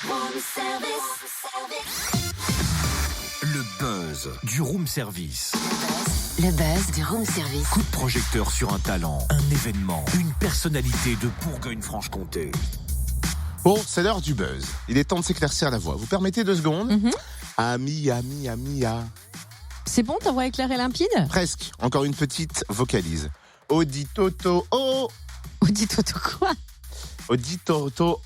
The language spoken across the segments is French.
Le buzz du room service. Le buzz du room service. Coup de projecteur sur un talent, un événement, une personnalité de Bourgogne-Franche-Comté. Bon, c'est l'heure du buzz. Il est temps de s'éclaircir la voix. Vous permettez 2 secondes Ami. C'est bon, ta voix est claire et limpide? Presque. Encore une petite vocalise. Auditoto. Auditoto quoi? Auditoto.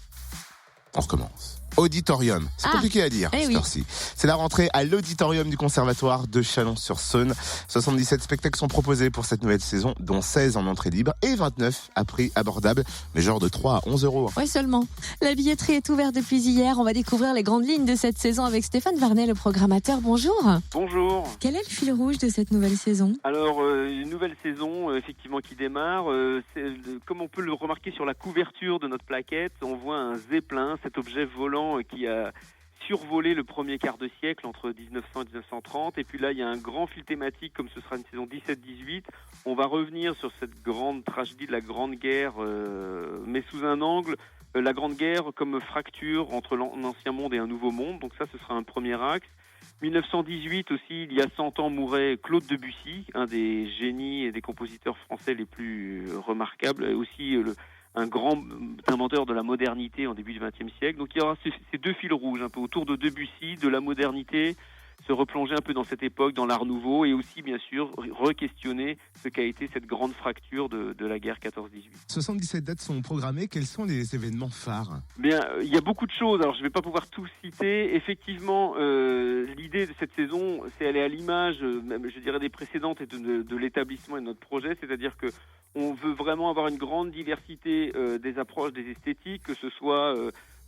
On recommence. Auditorium. C'est compliqué à dire, cette heure-ci. C'est la rentrée à l'auditorium du Conservatoire de Chalon-sur-Saône. 77 spectacles sont proposés pour cette nouvelle saison, dont 16 en entrée libre et 29 à prix abordable, mais genre de 3 à 11 euros. Oui, seulement. La billetterie est ouverte depuis hier. On va découvrir les grandes lignes de cette saison avec Stéphane Varnet, le programmateur. Bonjour. Bonjour. Quel est le fil rouge de cette nouvelle saison? Alors, une nouvelle saison, effectivement, qui démarre. Comme on peut le remarquer sur la couverture de notre plaquette, on voit un zeppelin, cet objet volant qui a survolé le premier quart de siècle entre 1900 et 1930. Et puis là, il y a un grand fil thématique, comme ce sera une saison 17-18. On va revenir sur cette grande tragédie de la Grande Guerre, mais sous un angle. La Grande Guerre comme fracture entre l'ancien monde et un nouveau monde. Donc ça, ce sera un premier axe. 1918 aussi, il y a 100 ans, mourait Claude Debussy, un des génies et des compositeurs français les plus remarquables. Et aussi un grand inventeur de la modernité en début du XXe siècle. Donc il y aura ces 2 fils rouges, un peu autour de Debussy, de la modernité, se replonger un peu dans cette époque, dans l'art nouveau, et aussi bien sûr re-questionner ce qu'a été cette grande fracture de la guerre 14-18. 77 dates sont programmées. Quels sont les événements phares? Bien, il y a beaucoup de choses. Alors je ne vais pas pouvoir tout citer. Effectivement, l'idée de cette saison, c'est elle est à l'image, même je dirais, des précédentes et de l'établissement et de notre projet, c'est-à-dire que on veut vraiment avoir une grande diversité des approches, des esthétiques, que ce soit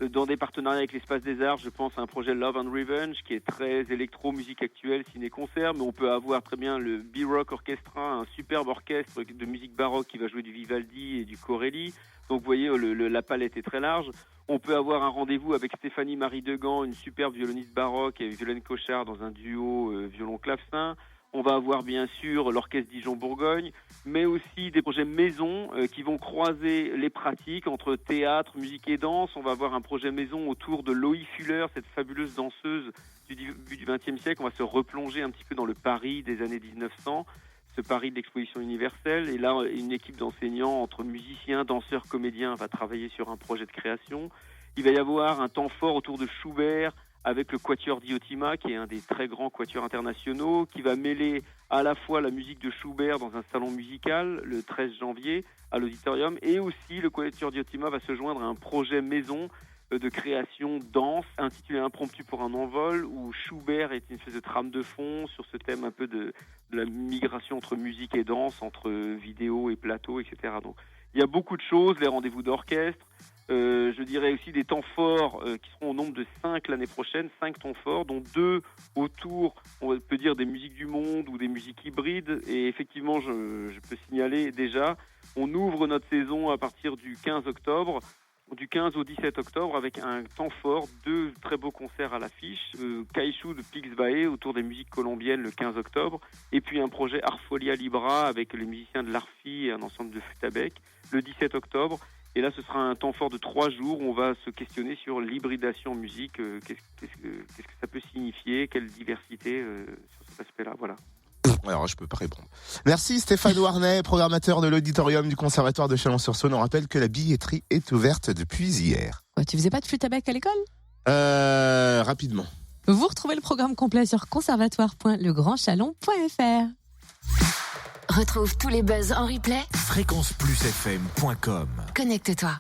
dans des partenariats avec l'Espace des Arts. Je pense à un projet Love and Revenge qui est très électro, musique actuelle, ciné-concert, mais on peut avoir très bien le B-Rock Orchestra, un superbe orchestre de musique baroque qui va jouer du Vivaldi et du Corelli. Donc vous voyez, la palette est très large. On peut avoir un rendez-vous avec Stéphanie Marie Degan, une superbe violoniste baroque, et Violaine Cochard dans un duo violon-clavecin. On va avoir bien sûr l'Orchestre Dijon-Bourgogne, mais aussi des projets maison qui vont croiser les pratiques entre théâtre, musique et danse. On va avoir un projet maison autour de Loïe Fuller, cette fabuleuse danseuse du début du XXe siècle. On va se replonger un petit peu dans le Paris des années 1900, ce Paris de l'exposition universelle. Et là, une équipe d'enseignants entre musiciens, danseurs, comédiens va travailler sur un projet de création. Il va y avoir un temps fort autour de Schubert, avec le Quatuor Diotima, qui est un des très grands quatuors internationaux, qui va mêler à la fois la musique de Schubert dans un salon musical le 13 janvier à l'Auditorium, et aussi le Quatuor Diotima va se joindre à un projet maison de création danse intitulé Impromptu pour un envol, où Schubert est une espèce de trame de fond sur ce thème un peu de la migration entre musique et danse, entre vidéo et plateau, etc. Donc il y a beaucoup de choses, les rendez-vous d'orchestre. Je dirais aussi des temps forts qui seront au nombre de 5 l'année prochaine, 5 temps forts, dont 2 autour, on peut dire, des musiques du monde ou des musiques hybrides. Et effectivement, je peux signaler déjà, on ouvre notre saison à partir du 15 octobre, du 15 au 17 octobre, avec un temps fort, 2 très beaux concerts à l'affiche, Kaishu de Pixbae autour des musiques colombiennes le 15 octobre, et puis un projet Arfolia Libra avec les musiciens de l'Arfi et un ensemble de Futabec le 17 octobre. Et là, ce sera un temps fort de 3 jours où on va se questionner sur l'hybridation en musique. Qu'est-ce que ça peut signifier? Quelle diversité sur cet aspect-là? Voilà. Alors, je peux pas répondre. Merci Stéphane Varnet, programmateur de l'auditorium du Conservatoire de Chalon-sur-Saône. On rappelle que la billetterie est ouverte depuis hier. Ouais, tu faisais pas de flûte à bec à l'école? Rapidement. Vous retrouvez le programme complet sur conservatoire.legrandchalon.fr. Retrouve tous les buzz en replay. fréquenceplusfm.com. Connecte-toi.